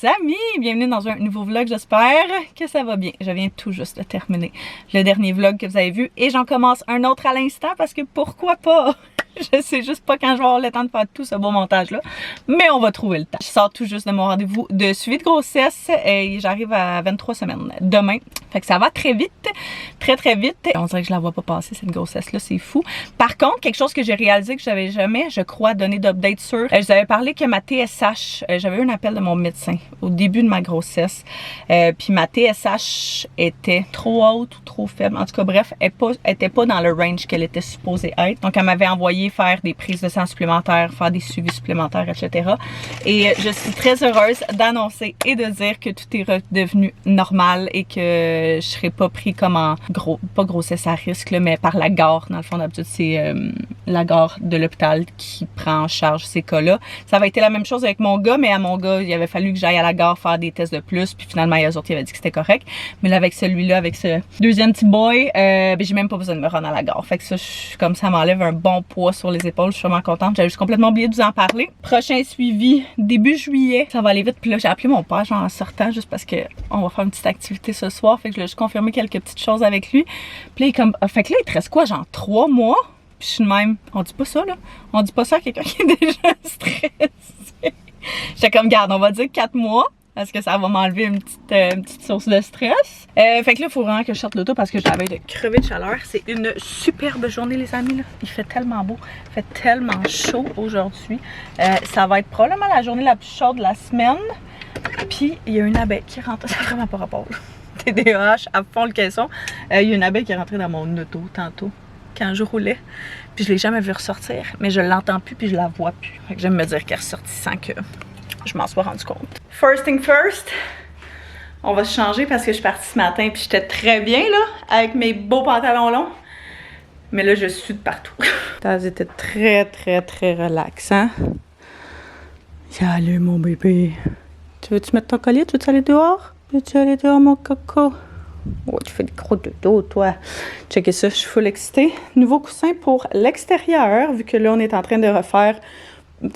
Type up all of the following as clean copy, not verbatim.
amis, bienvenue dans un nouveau vlog, j'espère que ça va bien. Je viens tout juste de terminer le dernier vlog que vous avez vu et j'en commence un autre à l'instant parce que pourquoi pas? Je sais juste pas quand je vais avoir le temps de faire tout ce beau montage-là, mais on va trouver le temps. Je sors tout juste de mon rendez-vous de suivi de grossesse et j'arrive à 23 semaines demain. Fait que ça va très vite, très vite. On dirait que je la vois pas passer cette grossesse-là, c'est fou. Par contre, quelque chose que j'ai réalisé que j'avais jamais, je crois, donné d'update sur. Je vous avais parlé que ma TSH, j'avais eu un appel de mon médecin au début de ma grossesse. Puis ma TSH était trop haute ou trop faible. En tout cas, bref, elle était pas dans le range qu'elle était supposée être. Donc, elle m'avait envoyé faire des prises de sang supplémentaires, faire des suivis supplémentaires, etc. Et je suis très heureuse d'annoncer et de dire que tout est redevenu normal et que je serai pas pris comme en pas grossesse à risque, là, mais par la gare. Dans le fond, d'habitude, c'est la gare de l'hôpital qui prend en charge ces cas-là. Ça avait été la même chose avec mon gars, mais à mon gars, il avait fallu que j'aille à la gare faire des tests de plus, puis finalement, eux autres, ils avaient dit que c'était correct. Mais là, avec celui-là, avec ce deuxième petit boy, ben, j'ai même pas besoin de me rendre à la gare. Fait que ça, comme ça m'enlève un bon poids sur les épaules, je suis vraiment contente. J'avais juste complètement oublié de vous en parler. Prochain suivi, début juillet. Ça va aller vite. Puis là, j'ai appelé mon père, genre en sortant, juste parce que on va faire une petite activité ce soir. Fait que je vais juste confirmer quelques petites choses avec lui. Puis là, il est comme, fait que là, il te reste quoi, genre 3 mois? Puis je suis de même, on dit pas ça, là. On dit pas ça à quelqu'un qui est déjà stressé. J'étais comme, garde, on va dire 4 mois. Parce que ça va m'enlever une petite source de stress. Fait que là, il faut vraiment que je sorte l'auto parce que j'avais de crever de chaleur. C'est une superbe journée, les amis. Là. Il fait tellement beau. Il fait tellement chaud aujourd'hui. Ça va être probablement la journée la plus chaude de la semaine. Puis, il y a une abeille qui rentre. Ça n'a vraiment pas rapport. TDAH à fond le caisson. Il y a une abeille qui est rentrée dans mon auto tantôt quand je roulais. Puis, je l'ai jamais vue ressortir. Mais je l'entends plus puis je la vois plus. Fait que j'aime me dire qu'elle est ressortie sans que je m'en sois rendu compte. First thing first, on va se changer parce que je suis partie ce matin puis j'étais très bien là, avec mes beaux pantalons longs. Mais là, je suis de partout. Ça était très relaxant. Salut mon bébé. Tu veux-tu mettre ton collier? Tu veux-tu aller dehors? Veux-tu aller dehors mon coco? Oh, tu fais des gros dodo, toi. Checkez ça, je suis full excitée. Nouveau coussin pour l'extérieur, vu que là, on est en train de refaire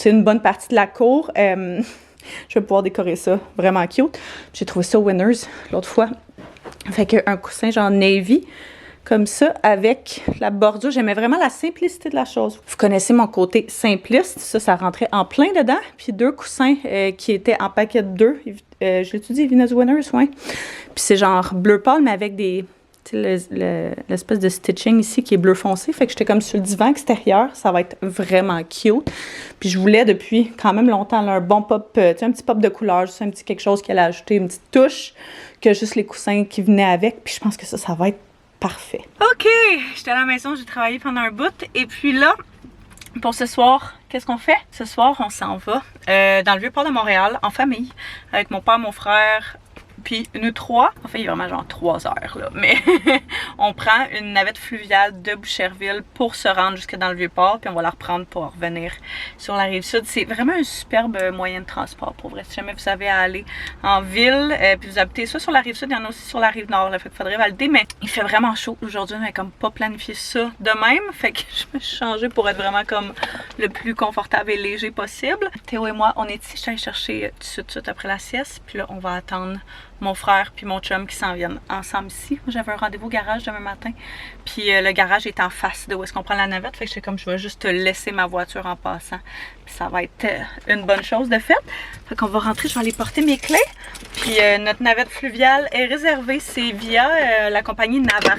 une bonne partie de la cour. Je vais pouvoir décorer ça. Vraiment cute. J'ai trouvé ça au Winners l'autre fois. Fait qu'un coussin genre navy, comme ça, avec la bordure. J'aimais vraiment la simplicité de la chose. Vous connaissez mon côté simpliste. Ça rentrait en plein dedans. Puis 2 coussins qui étaient en paquet de 2. Je l'ai-tu dit, Venus Winners, ouais. Puis c'est genre bleu pâle, mais avec des... l'espèce de stitching ici qui est bleu foncé. Fait que j'étais comme sur le divan extérieur. Ça va être vraiment cute. Puis je voulais depuis quand même longtemps là, un bon pop, tu sais, un petit pop de couleur, juste un petit quelque chose qui allait ajouter une petite touche que juste les coussins qui venaient avec. Puis je pense que ça va être parfait. OK! J'étais à la maison, j'ai travaillé pendant un bout. Et puis là, pour ce soir, qu'est-ce qu'on fait? Ce soir, on s'en va dans le Vieux-Port de Montréal, en famille, avec mon père, mon frère, puis nous 3, en fait il est vraiment genre 3 heures là, mais on prend une navette fluviale de Boucherville pour se rendre jusque dans le Vieux-Port, puis on va la reprendre pour revenir sur la Rive-Sud. C'est vraiment un superbe moyen de transport pour vrai. Si jamais vous savez aller en ville, puis vous habitez soit sur la Rive-Sud, il y en a aussi sur la Rive-Nord, là, fait qu'il faudrait valider, mais il fait vraiment chaud aujourd'hui, on n'a comme pas planifié ça de même, fait que je me suis changée pour être vraiment comme le plus confortable et léger possible. Théo et moi, on est ici, je suis allée chercher tout de suite après la sieste, puis là on va attendre mon frère puis mon chum qui s'en viennent ensemble ici. J'avais un rendez-vous au garage demain matin. Puis le garage est en face de où est-ce qu'on prend la navette. Fait que je suis comme, je vais juste laisser ma voiture en passant. Puis ça va être une bonne chose de fait. Fait qu'on va rentrer, je vais aller porter mes clés. Puis notre navette fluviale est réservée. C'est via la compagnie Navart.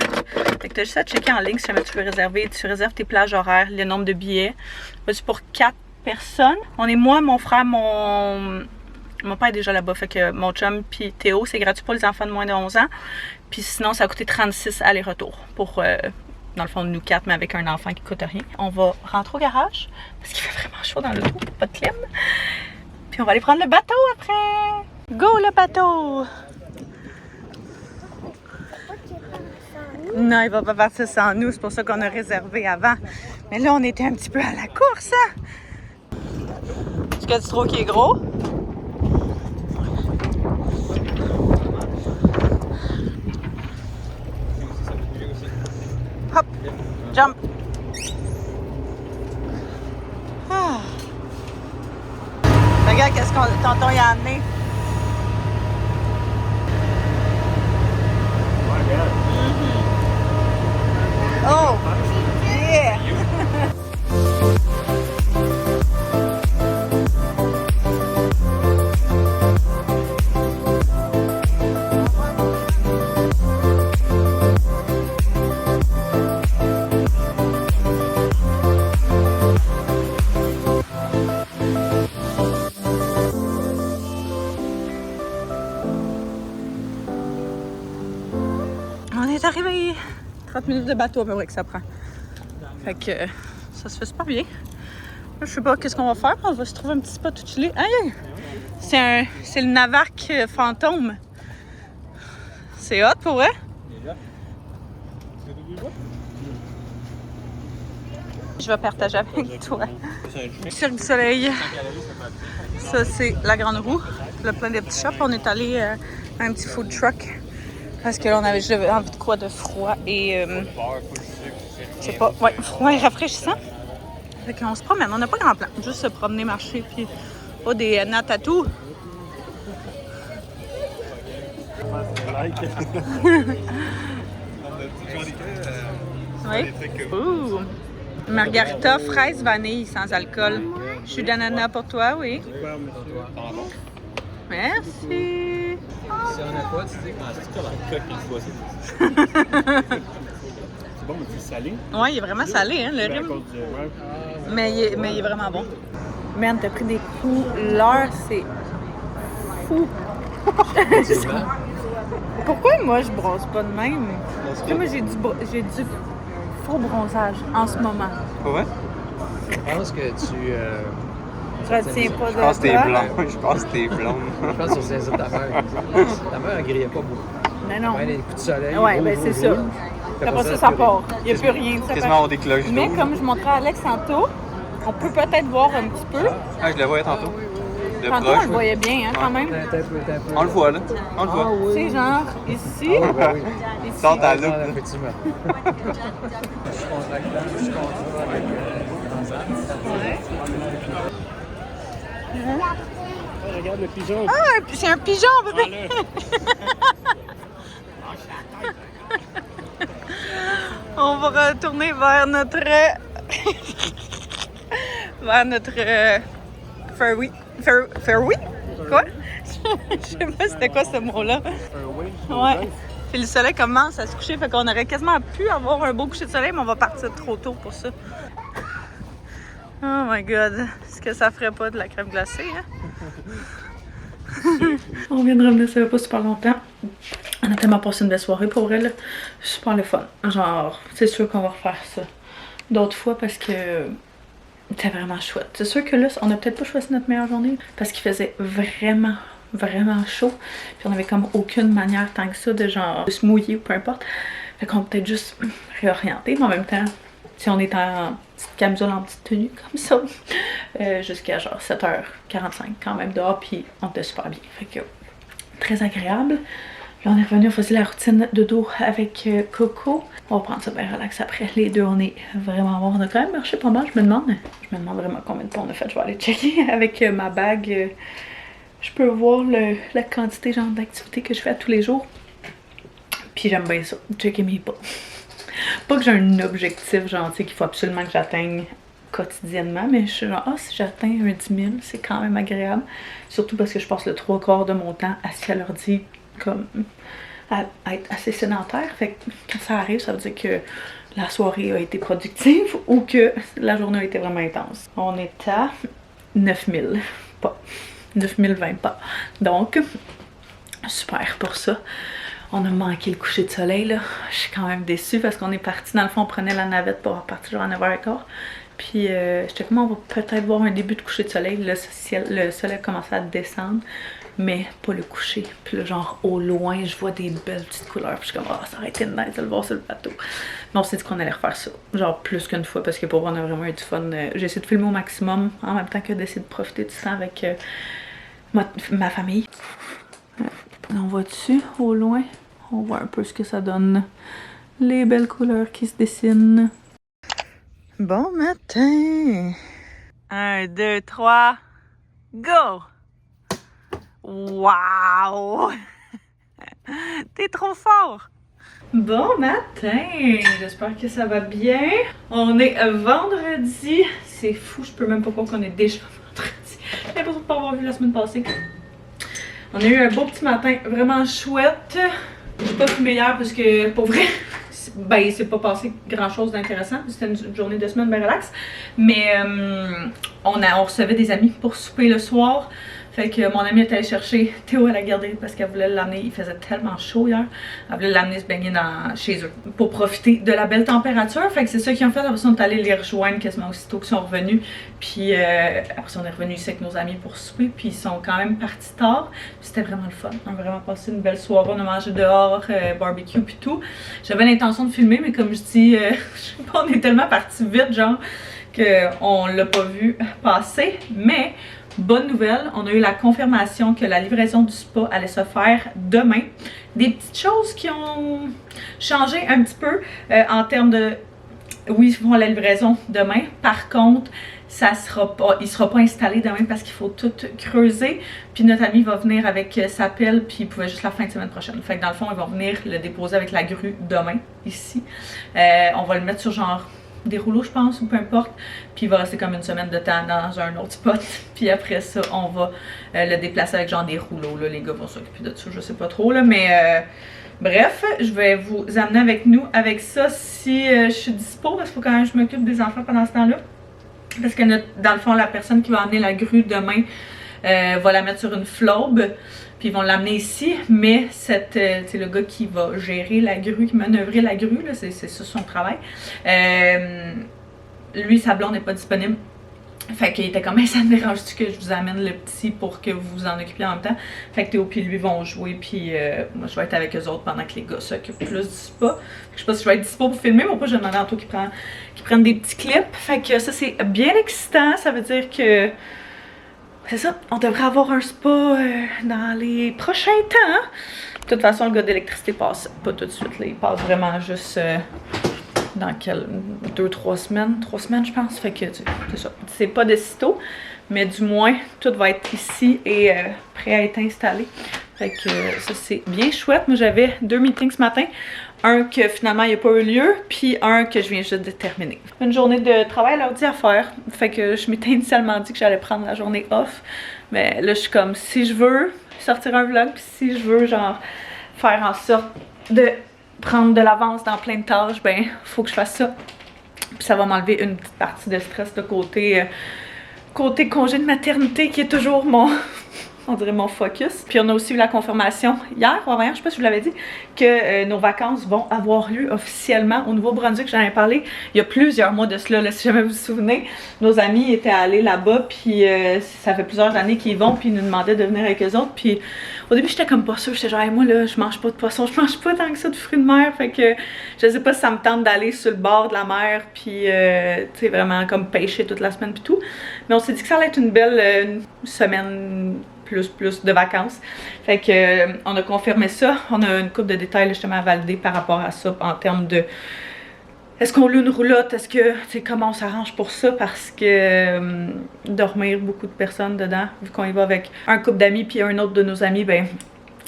Fait que tu as juste à checker en ligne si jamais tu veux réserver. Tu réserves tes plages horaires, le nombre de billets. C'est pour 4 personnes. On est moi, mon frère, mon père est déjà là-bas, fait que mon chum puis Théo, c'est gratuit pour les enfants de moins de 11 ans. Puis sinon, ça a coûté 36 aller-retour pour, dans le fond, nous 4, mais avec un enfant qui coûte rien. On va rentrer au garage, parce qu'il fait vraiment chaud dans l'auto, pas de clim. Puis on va aller prendre le bateau après. Go le bateau! Non, il va pas partir sans nous, c'est pour ça qu'on a réservé avant. Mais là, on était un petit peu à la course, hein? Est-ce que tu trouves qu'il est gros? Hop, jump. Ah. Regarde qu'est-ce que tonton y a amené. est arrivé. 30 minutes de bateau à peu près que ça prend. Fait que ça se fait super bien. Là, je sais pas qu'est-ce qu'on va faire. On va se trouver un petit spot tout chillé. Hey! C'est le Navac fantôme. C'est hot pour vrai? Je vais partager avec toi. Cirque du Soleil. Ça, c'est la Grande Roue. Là, plein de petits shops. On est allé à un petit food truck. Parce que là, on avait juste envie de quoi? De froid et... je sais pas. Ouais, froid et rafraîchissant. Fait qu'on se promène. On n'a pas grand plan. Juste se promener, marcher, puis... Oh, des natatou. Oui. Ouh. Margarita, fraise, vanille, sans alcool. Je suis d'ananas pour toi, oui. Merci. Si on a quoi, tu dis que c'est comme un coq une fois. C'est bon, mais c'est salé. Ouais, il est vraiment salé, hein, le rhume. Mais il est vraiment bon. Man, t'as pris des couleurs, c'est fou. Pourquoi moi je bronze pas de même? Parce que moi j'ai du faux bronzage en ce moment. Ouais? Je pense que tu. Je retiens pas de Je pense que t'es toi. blond. Je pense que t'es blonde. Je pense que c'est ça ta mère. Ta mère, elle grillait pas beaucoup. Mais non. Ouais, les coups de soleil. Ouais, gros, ben gros, c'est ça. gros. Après ça part. Il n'y a plus rien. Quasiment avoir des cloches Mais d'eau. comme je montrais à Alex tantôt, on peut peut-être voir un petit peu. Ah, je le voyais tantôt. De Tantôt, on proche. le voyait bien, hein, quand même. T'as un peu. On le voit, là. On le voit. Tu sais, genre, ici, Ah oui. ici. Sors ta Ah, loupe. effectivement. Je suis contractant, je suis contrat avec Regarde le pigeon. Ah, c'est un pigeon, bébé! On va retourner vers notre... vers notre... Ferry. Ferry? Quoi? Je sais pas c'était quoi ce mot-là. Ouais. Puis le soleil commence à se coucher, fait qu'on aurait quasiment pu avoir un beau coucher de soleil, mais on va partir trop tôt pour ça. Oh my god, est-ce que ça ferait pas de la crème glacée, hein? On vient de revenir, ça fait pas super longtemps. On a tellement passé une belle soirée pour elle, super le fun. Genre, c'est sûr qu'on va refaire ça d'autres fois parce que c'était vraiment chouette. C'est sûr que là, on a peut-être pas choisi notre meilleure journée parce qu'il faisait vraiment chaud. Puis on avait comme aucune manière tant que ça de genre de se mouiller ou peu importe. Fait qu'on peut peut-être juste réorienter, mais en même temps, si on est en petite camisole, en petite tenue comme ça, jusqu'à genre 7h45 quand même dehors, puis on était super bien. Fait que très agréable. Puis on est revenu, on faisait la routine de dos avec Coco. On va prendre ça bien relax après. Les deux, on est vraiment bon. On a quand même marché pas mal, je me demande vraiment combien de temps on a fait. Je vais aller checker avec ma bague. Je peux voir la quantité genre d'activité que je fais à tous les jours. Puis j'aime bien ça, checker mes pas. Pas que j'ai un objectif, genre, tu sais, qu'il faut absolument que j'atteigne quotidiennement, mais je suis genre, si j'atteins un 10 000, c'est quand même agréable. Surtout parce que je passe le 3/4 de mon temps assis à l'ordi, comme à être assez sédentaire. Fait que quand ça arrive, ça veut dire que la soirée a été productive ou que la journée a été vraiment intense. On est à 9000 pas. 9020 pas. Donc, super pour ça. On a manqué le coucher de soleil, là. Je suis quand même déçue parce qu'on est parti. Dans le fond, on prenait la navette pour repartir genre à 9h15. Puis, j'étais comme, on va peut-être voir un début de coucher de soleil. Le soleil commençait à descendre, mais pas le coucher. Puis là, genre, au loin, je vois des belles petites couleurs. Puis je suis comme, ça aurait été nice de le voir sur le bateau. Mais on s'est dit qu'on allait refaire ça. Genre, plus qu'une fois, parce que pour moi, on a vraiment eu du fun. J'ai essayé de filmer au maximum, en même temps que d'essayer de profiter du temps avec ma famille. On voit dessus, au loin, on voit un peu ce que ça donne. Les belles couleurs qui se dessinent. Bon matin! 1, 2, 3, go! Wow! T'es trop fort! Bon matin! J'espère que ça va bien. On est vendredi. C'est fou, je peux même pas croire qu'on est déjà vendredi. J'ai l'impression de pas avoir vu la semaine passée. On a eu un beau petit matin vraiment chouette. J'ai pas fumé hier parce que, pour vrai, ben, il s'est pas passé grand chose d'intéressant. C'était une journée de semaine bien relax. Mais on recevait des amis pour souper le soir. Fait que mon amie est allée chercher Théo à la garderie parce qu'elle voulait l'amener. Il faisait tellement chaud hier. Elle voulait l'amener se baigner chez eux pour profiter de la belle température. Fait que c'est ça qu'ils ont fait. Après ça, on est allé les rejoindre quasiment aussitôt qu'ils sont revenus. Puis après ça, on est revenus ici avec nos amis pour souper. Puis ils sont quand même partis tard. C'était vraiment le fun. On a vraiment passé une belle soirée. On a mangé dehors, barbecue puis tout. J'avais l'intention de filmer, mais comme je dis, je sais pas, on est tellement partis vite, genre, qu'on l'a pas vu passer. Mais bonne nouvelle, on a eu la confirmation que la livraison du spa allait se faire demain. Des petites choses qui ont changé un petit peu en termes de... Oui, ils font la livraison demain. Par contre, il ne sera pas installé demain parce qu'il faut tout creuser. Puis notre ami va venir avec sa pelle, puis il pouvait juste la fin de semaine prochaine. Fait que dans le fond, ils vont venir le déposer avec la grue demain, ici. On va le mettre sur genre des rouleaux, je pense, ou peu importe. Puis il va rester comme une semaine de temps dans un autre spot. Puis après ça, on va le déplacer avec genre des rouleaux. Là. Les gars vont s'occuper de ça, je sais pas trop. Là, mais bref, je vais vous amener avec nous avec ça si je suis dispo. Parce qu'il faut quand même que je m'occupe des enfants pendant ce temps-là. Parce que dans le fond, la personne qui va emmener la grue demain va la mettre sur une flobe. Puis ils vont l'amener ici, mais c'est le gars qui va gérer la grue, qui manœuvrer la grue, c'est ça son travail. Lui, sa blonde n'est pas disponible. Fait qu'il était comme, ça me dérange-tu que je vous amène le petit pour que vous vous en occupiez en même temps? Fait que Théo et lui vont jouer, puis moi je vais être avec eux autres pendant que les gars s'occupent plus du spa. Je sais pas si je vais être dispo pour filmer, ou pas, je vais demander à Anto qu'ils prennent des petits clips. Fait que ça c'est bien excitant, ça veut dire que... C'est ça, on devrait avoir un spa dans les prochains temps. De toute façon, le gars d'électricité passe pas tout de suite. Là. Il passe vraiment juste dans 2-3 semaines. 3 semaines, je pense. Fait que c'est ça. C'est pas de sitôt, mais du moins, tout va être ici et prêt à être installé. Fait que ça, c'est bien chouette. Moi, j'avais 2 meetings ce matin. Un que finalement il n'y a pas eu lieu, puis un que je viens juste de terminer. Une journée de travail à l'ordi à faire. Fait que je m'étais initialement dit que j'allais prendre la journée off. Mais là, je suis comme, si je veux sortir un vlog, puis si je veux, genre, faire en sorte de prendre de l'avance dans plein de tâches, ben, faut que je fasse ça. Puis ça va m'enlever une petite partie de stress de côté congé de maternité qui est toujours on dirait mon focus. Puis on a aussi eu la confirmation hier ou avant-hier, je sais pas si je vous l'avais dit, que nos vacances vont avoir lieu officiellement au Nouveau-Brunswick. J'en ai parlé il y a plusieurs mois de cela, là, si jamais vous vous souvenez. Nos amis étaient allés là-bas, puis ça fait plusieurs années qu'ils y vont, puis ils nous demandaient de venir avec eux autres. Puis au début, j'étais comme pas sûre. J'étais genre, hey, moi là, je mange pas de poisson, je mange pas tant que ça de fruits de mer. Fait que je sais pas si ça me tente d'aller sur le bord de la mer, puis tu sais, vraiment comme pêcher toute la semaine, puis tout. Mais on s'est dit que ça allait être une belle semaine plus de vacances. Fait que on a confirmé ça. On a une couple de détails justement à valider par rapport à ça en termes de est-ce qu'on loue une roulotte, est-ce que, tu sais, comment on s'arrange pour ça, parce que dormir beaucoup de personnes dedans, vu qu'on y va avec un couple d'amis puis un autre de nos amis, ben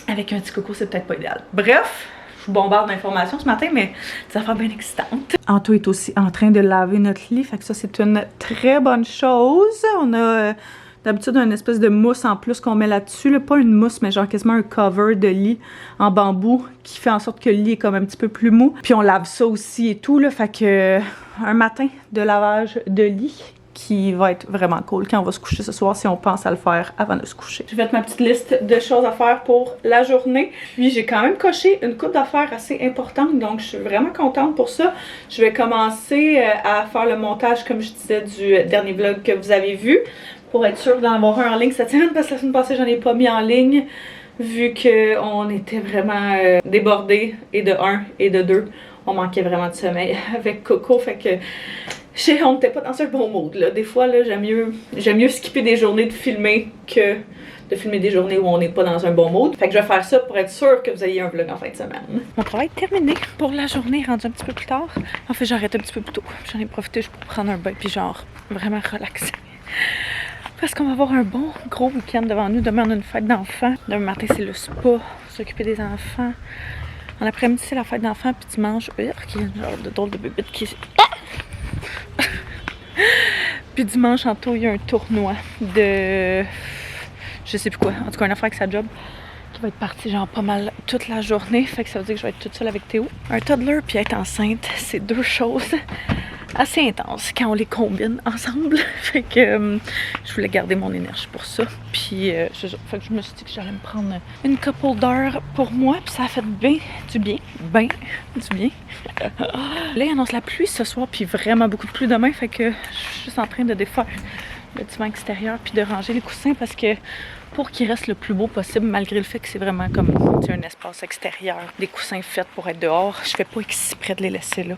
avec un petit coco c'est peut-être pas idéal. Bref, je vous bombarde d'informations ce matin, mais des affaires bien excitantes. Anto est aussi en train de laver notre lit, fait que ça c'est une très bonne chose. On a d'habitude une espèce de mousse en plus qu'on met là-dessus, là. Pas une mousse, mais genre quasiment un cover de lit en bambou qui fait en sorte que le lit est comme un petit peu plus mou. Puis on lave ça aussi et tout, là, fait que un matin de lavage de lit qui va être vraiment cool quand on va se coucher ce soir si on pense à le faire avant de se coucher. J'ai fait ma petite liste de choses à faire pour la journée. Puis j'ai quand même coché une couple d'affaires assez importantes, donc je suis vraiment contente pour ça. Je vais commencer à faire le montage, comme je disais, du dernier vlog que vous avez vu, pour être sûre d'en avoir un en ligne cette semaine, parce que la semaine passée, j'en ai pas mis en ligne, vu qu'on était vraiment débordés, et de 1 et de 2. On manquait vraiment de sommeil avec Coco, fait que on n'était pas dans un bon mood, là. Des fois, là, j'aime mieux skipper des journées de filmer que de filmer des journées où on n'est pas dans un bon mood. Fait que je vais faire ça pour être sûre que vous ayez un vlog en fin de semaine. Mon travail est terminé pour la journée, rendu un petit peu plus tard. En fait, j'arrête un petit peu plus tôt. J'en ai profité juste pour prendre un bain, puis genre, vraiment relaxer. Parce qu'on va avoir un bon gros week-end devant nous. Demain, on a une fête d'enfants. Demain matin, c'est le spa, s'occuper des enfants. En après-midi, c'est la fête d'enfants, puis dimanche, qui est une genre de drôle de bébête qui... Puis dimanche, en tout, il y a un tournoi de... Je sais plus quoi. En tout cas, une affaire avec sa job qui va être partie genre pas mal toute la journée. Fait que ça veut dire que je vais être toute seule avec Théo. Un toddler puis être enceinte, c'est deux choses assez intenses quand on les combine ensemble. Fait que je voulais garder mon énergie pour ça. Puis fait que je me suis dit que j'allais me prendre une couple d'heures pour moi. Puis ça a fait du bien. Là, il annonce la pluie ce soir, puis vraiment beaucoup de pluie demain. Fait que je suis juste en train de défaire le divan extérieur puis de ranger les coussins parce que pour qu'il reste le plus beau possible, malgré le fait que c'est vraiment comme un espace extérieur, des coussins faits pour être dehors, je fais pas exprès de les laisser là.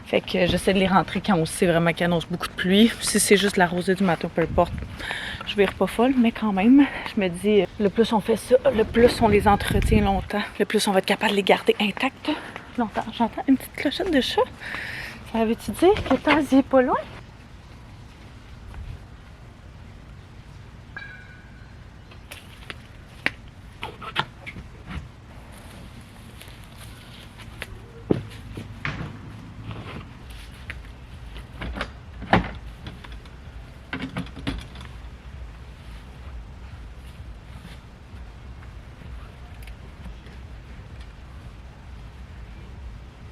Fait que j'essaie de les rentrer quand on sait vraiment qu'il annonce beaucoup de pluie. Si c'est juste la rosée du matin, peu importe, je vire pas folle, mais quand même, je me dis, le plus on fait ça, le plus on les entretient longtemps, le plus on va être capable de les garder intacts longtemps. J'entends une petite clochette de chat. Ça veut-tu dire que Taz est pas loin?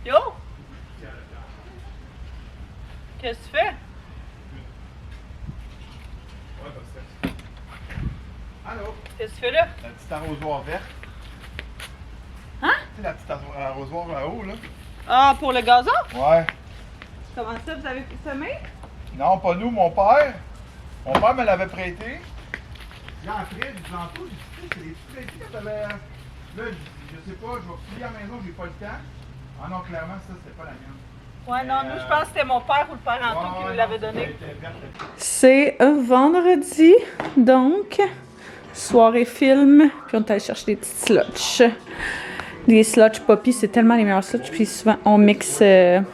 Yo! Qu'est-ce que tu fais? Allô? Qu'est-ce que tu fais là? La petite arrosoir verte. Hein? Tu sais, la petite arrosoir là-haut, là? Ah, pour le gazon? Ouais. Comment ça, vous avez semé? Non, pas nous, mon père. Mon père me l'avait prêté. Là, après, du tantôt, j'ai dit, c'est des petits prêtés que t'avais. Là, je sais pas, je vais fouiller à la maison, j'ai pas le temps. Ah non, clairement, ça, c'était pas la mienne. Ouais, non, nous, je pense que c'était mon père ou le père Antoine qui nous l'avait donné. Verte. C'est un vendredi, donc, soirée film, puis on est allé chercher des petites slotches. Des slotches Poppy, c'est tellement les meilleurs slotches, puis souvent, on mixe, Théo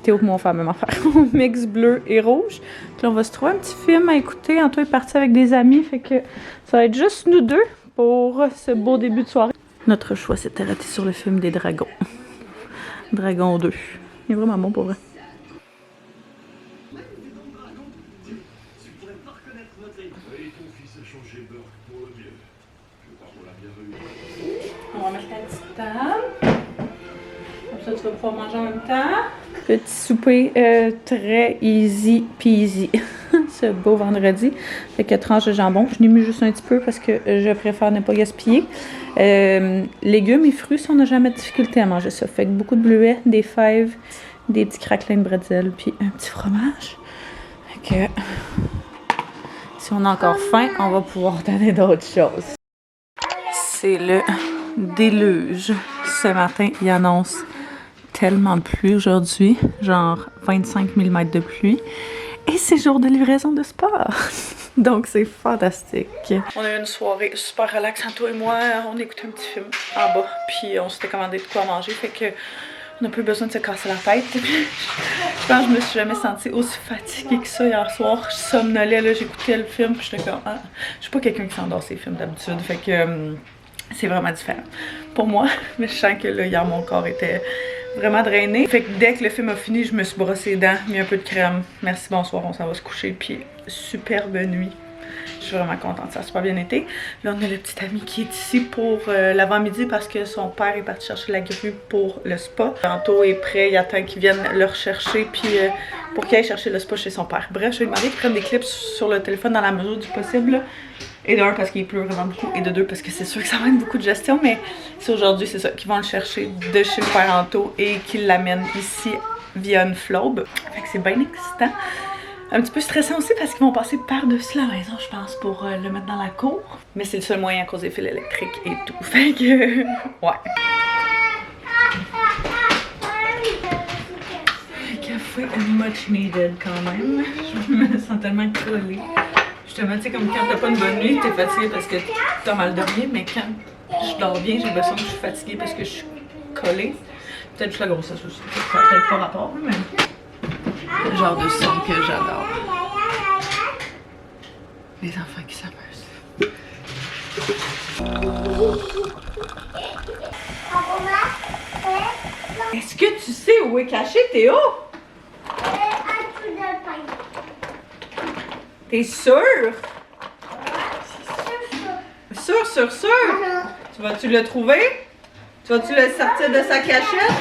et mon frère, même affaire, on mixe bleu et rouge. Puis là, on va se trouver un petit film à écouter. Antoine est parti avec des amis, fait que ça va être juste nous deux pour ce beau début de soirée. Notre choix s'était raté sur le film des dragons. Dragon 2. Il est vraiment bon pour vrai. On va mettre la petite table. Comme ça, tu vas pouvoir manger en même temps. Petit souper très easy peasy. Ce beau vendredi. Fait que tranche de jambon. Je n'ai mis juste un petit peu parce que je préfère ne pas gaspiller. Légumes et fruits, ça, on n'a jamais de difficulté à manger ça. Fait que beaucoup de bleuets, des fèves, des petits craquelins de bretzel, puis un petit fromage. Fait que si on a encore faim, on va pouvoir donner d'autres choses. C'est le déluge. Ce matin, il annonce tellement de pluie aujourd'hui, genre 25 mm de pluie. Et c'est jour de livraison de sport. Donc c'est fantastique. On a eu une soirée super relaxante, toi et moi. On a écouté un petit film en bas, puis on s'était commandé de quoi manger, fait que on n'a plus besoin de se casser la tête. Je pense que je me suis jamais sentie aussi fatiguée que ça hier soir. Je somnolais, là, j'écoutais le film, puis j'étais comme, ah, je suis pas quelqu'un qui s'endort ces films d'habitude, fait que c'est vraiment différent pour moi. Mais je sens que là, hier, mon corps était vraiment drainé. Fait que dès que le film a fini, je me suis brossé les dents, mis un peu de crème. Merci, bonsoir, on s'en va se coucher, puis superbe nuit. Je suis vraiment contente, ça a super bien été. Là, on a le petit ami qui est ici pour l'avant-midi parce que son père est parti chercher la grue pour le spa. Tantôt est prêt, il attend qu'ils viennent le rechercher puis pour qu'il aille chercher le spa chez son père. Bref, je vais lui demander qu'il prenne des clips sur le téléphone dans la mesure du possible. Et de un, parce qu'il pleut vraiment beaucoup, et de deux, parce que c'est sûr que ça va être beaucoup de gestion, mais c'est aujourd'hui, c'est ça, qu'ils vont le chercher de chez le père Anto et qu'ils l'amènent ici via une flobe. Fait que c'est bien excitant. Un petit peu stressant aussi parce qu'ils vont passer par-dessus la maison, je pense, pour le mettre dans la cour. Mais c'est le seul moyen à cause des fils électriques et tout. Fait que, ouais. Le café est much needed quand même. Je me sens tellement collée. Justement, tu sais, comme quand t'as pas une bonne nuit, t'es fatiguée parce que t'as mal dormi, mais quand je dors bien, j'ai l'impression que je suis fatiguée parce que je suis collée. Peut-être juste la grossesse aussi, ça n'a peut-être pas rapport, mais le genre de son que j'adore. Les enfants qui s'amusent. Est-ce que tu sais où est caché Théo? T'es sûr? Sûr? Tu vas-tu le trouver? Tu vas-tu le sortir de sa cachette?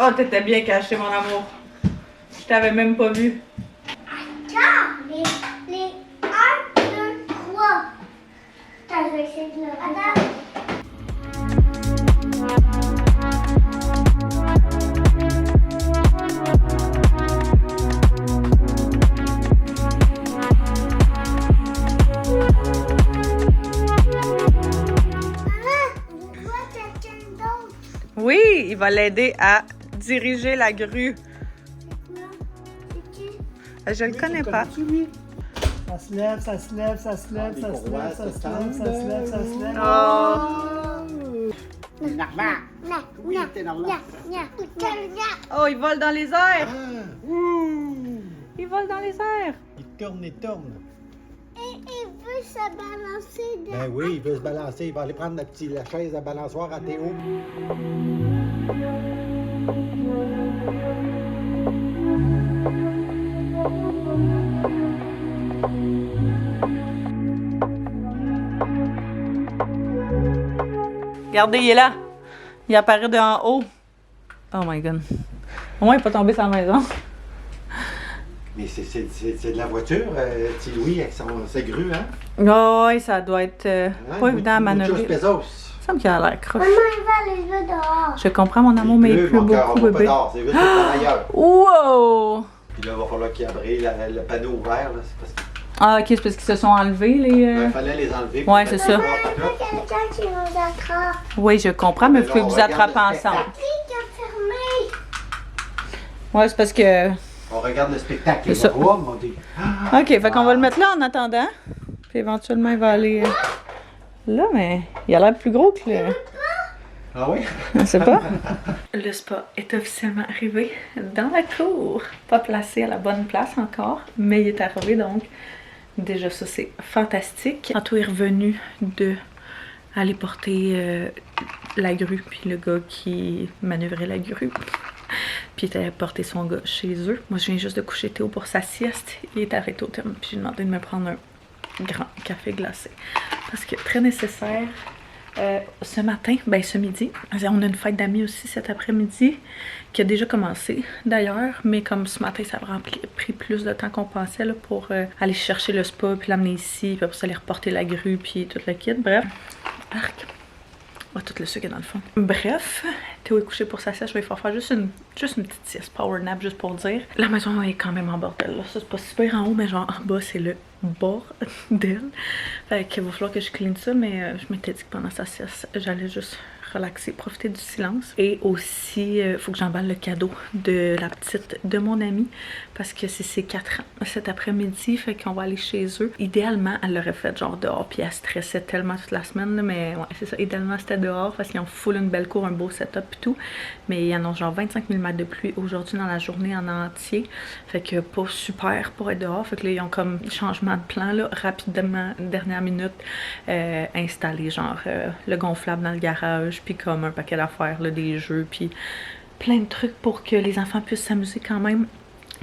Oh, t'étais bien caché, mon amour. Je t'avais même pas vu. Attends, les 1, 2, 3. Attends, je vais essayer de le regarder. Oui, il va l'aider à diriger la grue. Je le connais pas. Ça se lève, ça se lève, ça se lève, ça se lève, ça se lève, ça se lève, ça se lève. Oh, il vole dans les airs. Il vole dans les airs. Il tourne et tourne. Et il veut se balancer de... Ben oui, il veut se balancer. Il va aller prendre la chaise à balançoire à Théo. Regardez, il est là. Il apparaît de en haut. Oh my god. Au moins, il n'est pas tombé sur la maison. Mais c'est de la voiture, petit Louis, avec sa grue, hein? Oh, oui, ça doit être pas évident à manœuvrer. Muchos pesos. Ça me semble qu'il a l'air croche. Maman, il va aller là dehors. Je comprends, mon amour, mais il pleut beaucoup, bébé. C'est juste le travailleur. Wow! Puis là, il va falloir qu'il abrite le panneau ouvert. Là. C'est parce que... Ah, ok, c'est parce qu'ils se sont enlevés, les... Il fallait les enlever. Ouais, c'est ça. Maman, il y a quelqu'un qui nous attrape. Oui, je comprends, mais vous pouvez vous attraper ensemble. Qui a fermé? Ouais, c'est parce que... On regarde le spectacle. C'est ça. On dit... Ok, fait qu'on va le mettre là en attendant. Puis éventuellement, il va aller... Là, mais il a l'air plus gros que le... Ah oui? Je sais pas. Le spa est officiellement arrivé dans la cour. Pas placé à la bonne place encore, mais il est arrivé donc. Déjà ça c'est fantastique. Tantôt il est revenu de aller porter la grue, puis le gars qui manœuvrait la grue. Puis il était porter son gars chez eux. Moi je viens juste de coucher Théo pour sa sieste. Il est arrêté au terme, puis j'ai demandé de me prendre un grand café glacé. Parce que très nécessaire. Ce matin, ben ce midi, on a une fête d'amis aussi cet après-midi qui a déjà commencé d'ailleurs, mais comme ce matin ça a pris plus de temps qu'on pensait là, pour aller chercher le spa puis l'amener ici, puis après ça aller reporter la grue puis tout le kit, bref. Arc. Oh, tout le sucre est dans le fond. Bref, Théo est couché pour sa sieste, je vais faire juste une petite sieste, power nap juste pour dire. La maison est quand même en bordel là, ça c'est pas super en haut, mais genre en bas c'est le bordel. Fait qu'il va falloir que je clean ça, mais je m'étais dit que pendant sa sieste, j'allais juste relaxer, profiter du silence. Et aussi, il faut que j'emballe le cadeau de la petite de mon amie, parce que c'est ses 4 ans cet après-midi, fait qu'on va aller chez eux. Idéalement, elle l'aurait fait genre dehors, puis elle stressait tellement toute la semaine, là, mais ouais, c'est ça, idéalement c'était dehors, parce qu'ils ont full une belle cour, un beau setup et tout, mais il y en a genre 25 000 mètres de pluie aujourd'hui dans la journée en entier, fait que pas super pour être dehors, fait que là, ils ont comme changement de plan, là, rapidement, dernière minute, installé genre le gonflable dans le garage, puis comme un paquet d'affaires, des jeux, puis plein de trucs pour que les enfants puissent s'amuser quand même.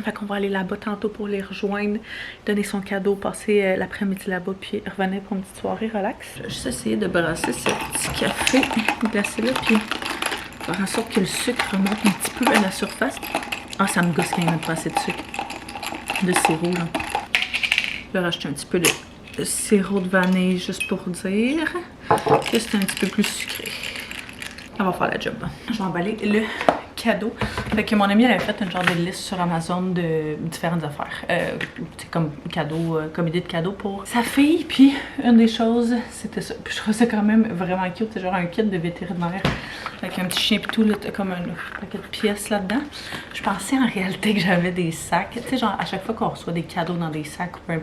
Fait qu'on va aller là-bas tantôt pour les rejoindre, donner son cadeau, passer l'après-midi là-bas, puis revenir pour une petite soirée relax. Je vais juste essayer de brasser ce petit café glacé là, puis faire en sorte que le sucre remonte un petit peu à la surface. Ah, ça me gosse quand il n'y a pas assez de sucre, de sirop, là. Je vais rajouter un petit peu de sirop de vanille juste pour dire que c'est un petit peu plus sucré. On va faire la job. Je vais emballer le cadeau. Fait que mon amie elle avait fait une genre de liste sur Amazon de différentes affaires. C'est comme cadeau, comme idée de cadeau pour sa fille. Puis une des choses, c'était ça. Puis je trouve ça quand même vraiment cute. C'est genre un kit de vétérinaire avec un petit chien pis tout, là, comme un paquet de pièces là-dedans. Je pensais en réalité que j'avais des sacs. Tu sais, genre à chaque fois qu'on reçoit des cadeaux dans des sacs, peu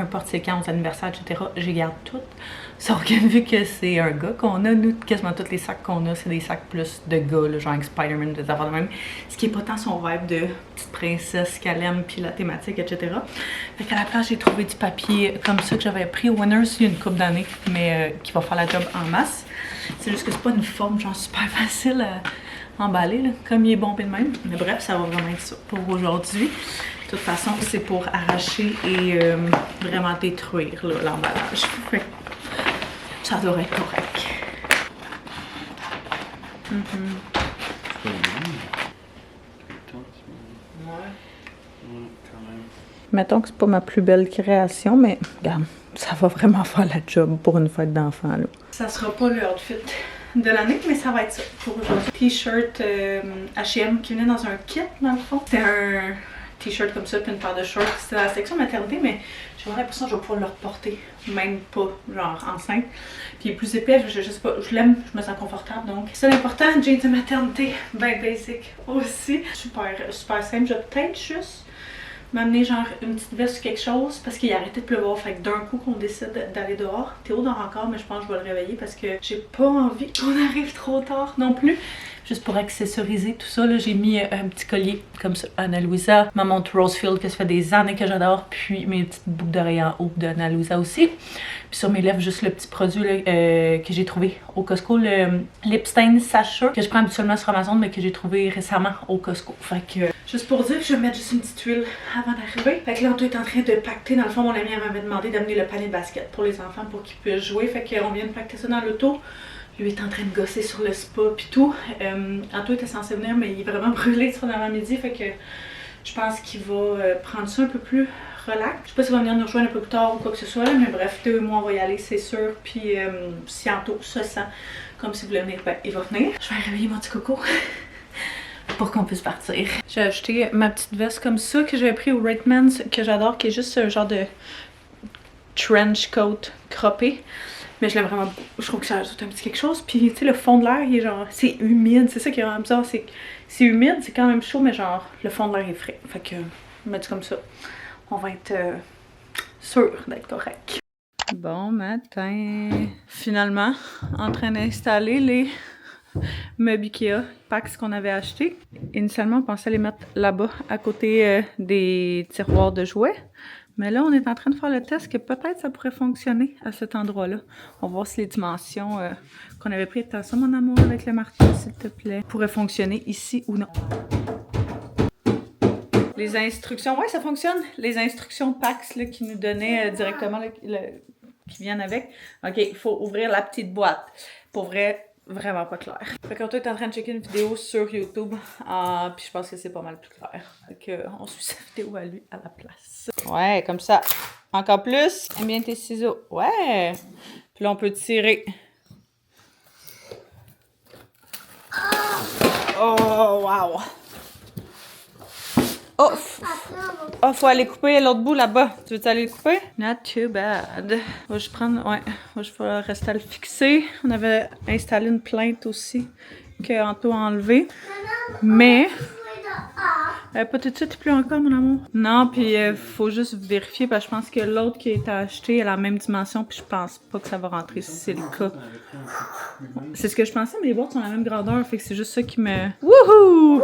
importe c'est quand, aux anniversaires, etc., je garde tout. Sauf que vu que c'est un gars qu'on a, nous, quasiment tous les sacs qu'on a, c'est des sacs plus de gars, là, genre avec Spider-Man, des affaires de même. Ce qui est pas tant son vibe de petite princesse qu'elle aime, puis la thématique, etc. Fait qu'à la place, j'ai trouvé du papier comme ça que j'avais pris au Winners il y a une couple d'années, mais qui va faire la job en masse. C'est juste que c'est pas une forme genre super facile à emballer, là, comme il est bombé de même. Mais bref, ça va vraiment être ça pour aujourd'hui. De toute façon, c'est pour arracher et vraiment détruire l'emballage. Ça devrait être correct. Quand même. Mettons que c'est pas ma plus belle création, mais regarde, ça va vraiment faire la job pour une fête d'enfant, là. Ça sera pas le outfit de l'année, mais ça va être ça pour aujourd'hui. T-shirt H&M qui venait dans un kit, dans le fond. C'était un t-shirt comme ça, puis une paire de shorts. C'était la section maternité, mais j'ai vraiment l'impression que je vais pouvoir le reporter, même pas, genre enceinte. Puis il est plus épais, je sais pas, je l'aime, je me sens confortable, donc c'est l'important. Jeans de maternité, ben basic aussi. Super, super simple, je vais peut-être juste m'amener genre une petite veste ou quelque chose parce qu'il a arrêté de pleuvoir, fait que d'un coup qu'on décide d'aller dehors. Théo dort encore, mais je pense que je vais le réveiller parce que j'ai pas envie qu'on arrive trop tard non plus. Juste pour accessoriser tout ça, j'ai mis un petit collier comme ça, Ana Luisa, ma montre Rosefield que ça fait des années que j'adore, puis mes petites boucles d'oreilles en haut de Ana Luisa aussi. Puis sur mes lèvres, juste le petit produit là, que j'ai trouvé au Costco, le Lip Stain Sacha, que je prends habituellement sur Amazon, mais que j'ai trouvé récemment au Costco. Fait que, juste pour dire que je vais mettre juste une petite huile avant d'arriver. Fait que là, on est en train de pacter. Dans le fond, mon ami m'avait demandé d'amener le panier de basket pour les enfants pour qu'ils puissent jouer. Fait qu'on vient de pacter ça dans l'auto. Lui est en train de gosser sur le spa pis tout. Anto était censé venir, mais il est vraiment brûlé sur l'avant-midi. Fait que je pense qu'il va prendre ça un peu plus relax. Je sais pas s'il va venir nous rejoindre un peu plus tard ou quoi que ce soit, là, mais bref, 2 mois, on va y aller, c'est sûr. Puis si Anto se sent comme s'il voulait venir, ben il va venir. Je vais réveiller mon petit coco pour qu'on puisse partir. J'ai acheté ma petite veste comme ça que j'avais pris au Ratemans, que j'adore, qui est juste un genre de trench coat croppé. Mais je l'aime vraiment beaucoup. Je trouve que ça ajoute un petit quelque chose. Puis, tu sais, le fond de l'air, il est genre... C'est humide. C'est ça qui est vraiment bizarre. C'est humide, c'est quand même chaud, mais genre, le fond de l'air est frais. Fait que, mettre comme ça, on va être sûr d'être correct. Bon matin. Finalement, en train d'installer les meubles Ikea, packs qu'on avait achetés. Initialement, on pensait les mettre là-bas, à côté des tiroirs de jouets. Mais là, on est en train de faire le test que peut-être ça pourrait fonctionner à cet endroit-là. On va voir si les dimensions qu'on avait prises, t'as ça mon amour avec le marteau, s'il te plaît, pourraient fonctionner ici ou non. Les instructions, ouais, ça fonctionne. Les instructions PAX là, qui nous donnaient directement, qui viennent avec. OK, il faut ouvrir la petite boîte. Pour vrai, vraiment pas clair. Fait qu'on est en train de checker une vidéo sur YouTube, puis je pense que c'est pas mal plus clair. Fait qu'on suit sa vidéo à lui à la place. Ouais, comme ça. Encore plus. Aime bien tes ciseaux. Ouais. Puis là, on peut tirer. Oh, wow. Oh, faut aller couper l'autre bout là-bas. Tu veux aller le couper? Not too bad. Faut je prendre, ouais, faut je rester à le fixer. On avait installé une plainte aussi que Anto a enlevé. Mais pas tout de suite, plus encore, mon amour. Non, puis faut juste vérifier parce que je pense que l'autre qui a été acheté a la même dimension, puis je pense pas que ça va rentrer si c'est le cas. C'est ce que je pensais, mais les boîtes sont la même grandeur, fait que c'est juste ça qui me... Wouhou!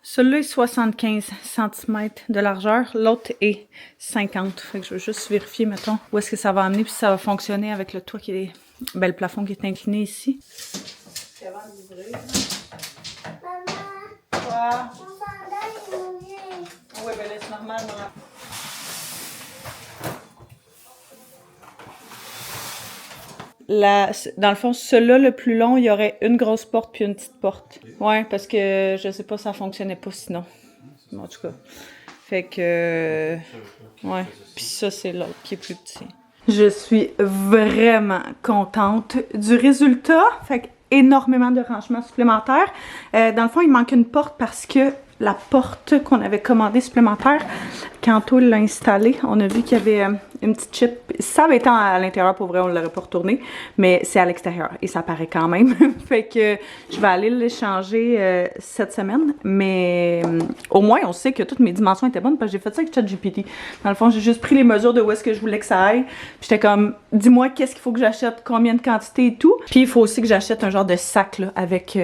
Celui-là est 75 cm de largeur, l'autre est 50. Fait que je veux juste vérifier, mettons, où est-ce que ça va amener, puis ça va fonctionner avec le toit qui est... Ben, le plafond qui est incliné ici. C'est avant de livrer. Quoi? Mon chandail est mouillé. Oui, ben là, c'est normal, maman. Dans le fond, celui-là, le plus long, il y aurait une grosse porte puis une petite porte. Ouais, parce que je sais pas, ça fonctionnait pas sinon. En tout cas. Fait que... ouais. Puis ça, c'est l'autre qui est plus petit. Je suis vraiment contente du résultat. Fait que énormément de rangements supplémentaires. Dans le fond, il manque une porte parce que la porte qu'on avait commandée supplémentaire, quand on l'a installée, on a vu qu'il y avait une petite chip. Ça avait été à l'intérieur, pour vrai, on ne l'aurait pas retourné, mais c'est à l'extérieur et ça paraît quand même. Fait que je vais aller l'échanger cette semaine, mais au moins on sait que toutes mes dimensions étaient bonnes parce que j'ai fait ça avec ChatGPT. Dans le fond, j'ai juste pris les mesures de où est-ce que je voulais que ça aille. J'étais comme, dis-moi qu'est-ce qu'il faut que j'achète, combien de quantité et tout. Puis il faut aussi que j'achète un genre de sac là, avec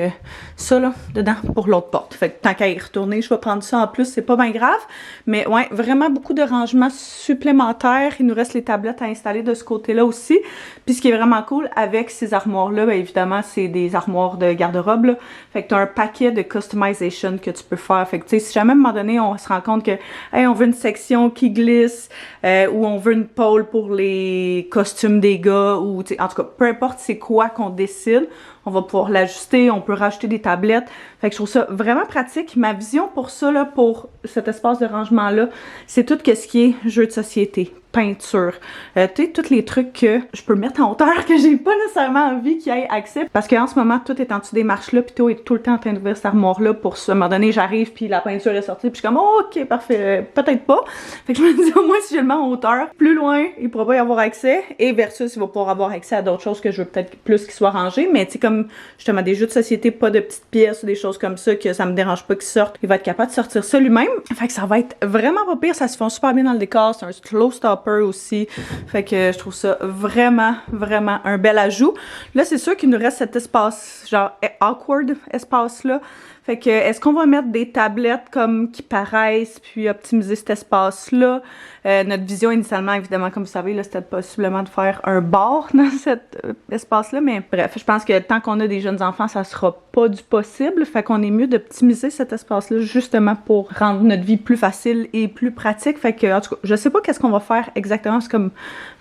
ça là, dedans pour l'autre porte. Fait que tant qu'à y retourner, je vais prendre ça en plus, c'est pas bien grave. Mais ouais, vraiment beaucoup de rangements supplémentaires. Il nous reste les tablettes à installer de ce côté-là aussi. Puis ce qui est vraiment cool avec ces armoires-là, bien évidemment, c'est des armoires de garde-robe, là. Fait que t'as un paquet de customization que tu peux faire. Fait que tu sais, si jamais à un moment donné, on se rend compte que, hey, on veut une section qui glisse, ou on veut une pôle pour les costumes des gars, ou tu sais, en tout cas, peu importe c'est quoi qu'on décide, on va pouvoir l'ajuster, on peut rajouter des tablettes. Fait que je trouve ça vraiment pratique. Ma vision pour ça, là, pour cet espace de rangement-là, c'est tout ce qui est jeux de société, peinture, tu sais, tous les trucs que je peux mettre en hauteur que j'ai pas nécessairement envie qu'il y ait accès. Parce qu'en ce moment, tout est en dessous des marches-là, puis Théo est tout le temps en train d'ouvrir cette armoire-là pour ça. À un moment donné, j'arrive, puis la peinture est sortie, puis je suis comme, oh, ok, parfait, peut-être pas. Fait que je me dis, au moins, si je le mets en hauteur, plus loin, il pourra pas y avoir accès, et versus, il va pouvoir avoir accès à d'autres choses que je veux peut-être plus qu'ils soient rangés, mais tu sais, comme, justement, des jeux de société, pas de petites pièces ou des choses comme ça, que ça me dérange pas qu'ils sortent. Il va être capable de sortir ça lui-même. Fait que ça va être vraiment pas pire, ça se fait super bien dans le décor, c'est un slow stopper aussi. Fait que je trouve ça vraiment, vraiment un bel ajout. Là, c'est sûr qu'il nous reste cet espace, genre awkward espace-là. Fait que, est-ce qu'on va mettre des tablettes comme qui paraissent, puis optimiser cet espace-là? Notre vision initialement, évidemment, comme vous savez, là, c'était possiblement de faire un bar dans cet espace-là, mais bref, je pense que tant qu'on a des jeunes enfants, ça sera pas du possible. Fait qu'on est mieux d'optimiser cet espace-là justement pour rendre notre vie plus facile et plus pratique. Fait que, en tout cas, je sais pas qu'est-ce qu'on va faire exactement. C'est comme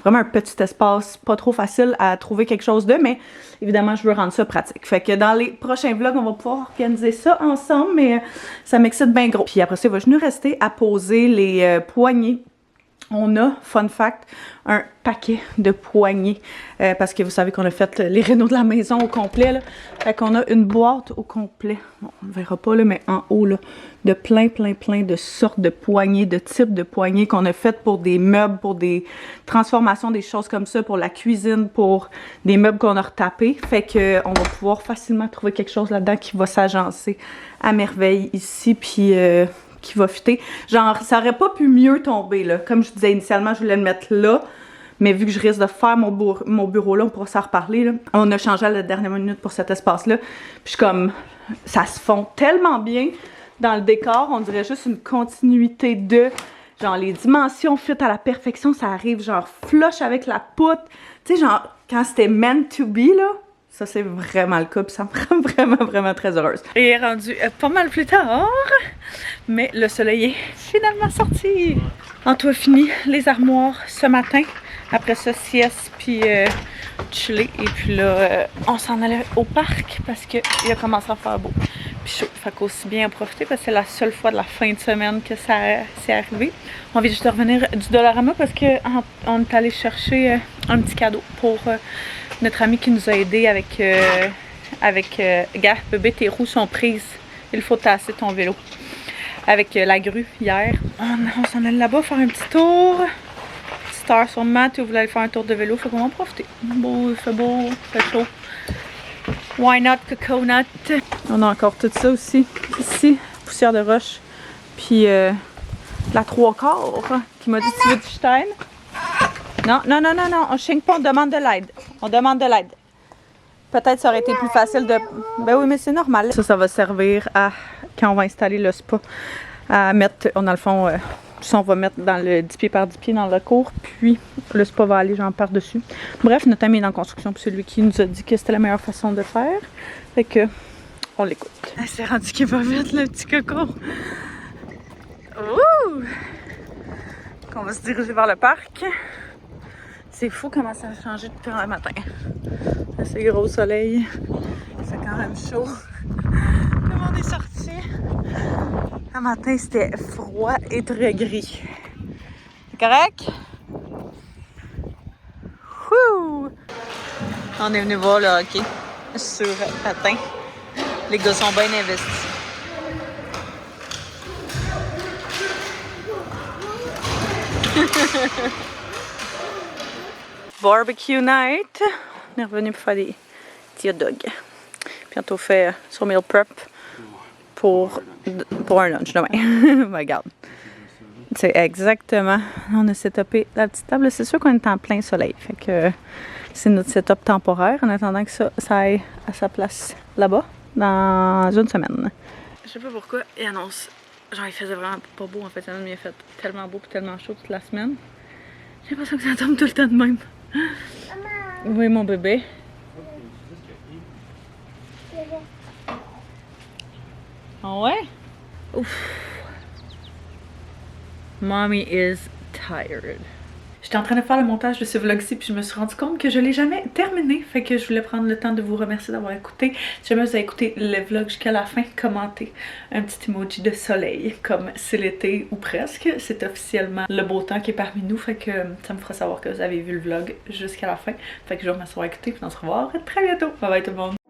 vraiment un petit espace, pas trop facile à trouver quelque chose de, mais évidemment, je veux rendre ça pratique. Fait que dans les prochains vlogs, on va pouvoir organiser ça ensemble, mais ça m'excite bien gros. Puis après ça, il va juste nous rester à poser les poignées. On a, fun fact, un paquet de poignées parce que vous savez qu'on a fait les rénaux de la maison au complet, là. Fait qu'on a une boîte au complet, bon, on ne verra pas là, mais en haut là, de plein de sortes de poignées, de types de poignées qu'on a faites pour des meubles, pour des transformations, des choses comme ça, pour la cuisine, pour des meubles qu'on a retapés. Fait que on va pouvoir facilement trouver quelque chose là-dedans qui va s'agencer à merveille ici, puis qui va fitter. Genre, ça aurait pas pu mieux tomber, là. Comme je disais initialement, je voulais le mettre là, mais vu que je risque de faire mon bureau là, on pourra s'en reparler, là. On a changé à la dernière minute pour cet espace-là. Puis je suis comme, ça se fond tellement bien dans le décor, on dirait juste une continuité de, genre, les dimensions fit à la perfection, ça arrive genre flush avec la poutre. Tu sais, genre, quand c'était meant to be, là, ça, c'est vraiment le cas, puis ça me rend vraiment très heureuse. Il est rendu pas mal plus tard, mais le soleil est finalement sorti. En tout a fini les armoires ce matin. Après ça, sieste, puis chiller. Et puis là, on s'en allait au parc parce qu'il a commencé à faire beau. Puis chaud. Fait qu'aussi bien en profiter parce que c'est la seule fois de la fin de semaine que ça s'est arrivé. On vient juste de revenir du Dollarama parce qu'on est allé chercher un petit cadeau pour notre ami qui nous a aidé avec gars, bébé, tes roues sont prises. Il faut tasser ton vélo. Avec la grue hier. On s'en allait là-bas faire un petit tour. Petite heure sur Matt, vous voulez aller faire un tour de vélo, faut qu'on va en profiter. Beau, il fait chaud. Why not coconut? On a encore tout ça aussi. Ici, poussière de roche. Puis la 3/4 qui m'a dit tu veux du Stein? Non, on chigne pas, on demande de l'aide. On demande de l'aide. Peut-être ça aurait été plus facile de... Ben oui, mais c'est normal. Ça va servir à, quand on va installer le spa, à mettre, dans le fond, ça on va mettre dans le 10 pieds par 10 pieds dans la cour, puis le spa va aller genre par-dessus. Bref, notre ami est en construction, puis c'est lui qui nous a dit que c'était la meilleure façon de faire. Fait que, on l'écoute. C'est rendu qu'il va vite, le petit coco. Ouh! On va se diriger vers le parc. C'est fou comment ça a changé depuis le matin. C'est gros soleil. C'est quand même chaud. Comme on est sorti. Le matin, c'était froid et très gris. C'est correct? Wouh! On est venu voir le hockey sur patin. Les gars sont bien investis. Barbecue night. On est revenu pour faire des petits hot dogs. Bientôt fait sur meal prep pour un lunch demain. Regarde. C'est exactement. On a setupé la petite table. C'est sûr qu'on est en plein soleil. Fait que c'est notre setup temporaire en attendant que ça aille à sa place là-bas dans une semaine. Je sais pas pourquoi il annonce. Genre, il faisait vraiment pas beau en fait. Mais il a fait tellement beau et tellement chaud toute la semaine. J'ai l'impression que ça tombe tout le temps de même. Oui, mon bébé. Ah ouais? Ouf. Mommy is tired. Je j'étais en train de faire le montage de ce vlog-ci, puis je me suis rendu compte que je l'ai jamais terminé. Fait que je voulais prendre le temps de vous remercier d'avoir écouté. Si jamais vous avez écouté le vlog jusqu'à la fin, commentez un petit emoji de soleil, comme c'est l'été ou presque. C'est officiellement le beau temps qui est parmi nous, fait que ça me fera savoir que vous avez vu le vlog jusqu'à la fin. Fait que je vous remercie d'avoir écouté, puis on se revoit très bientôt. Bye bye tout le monde!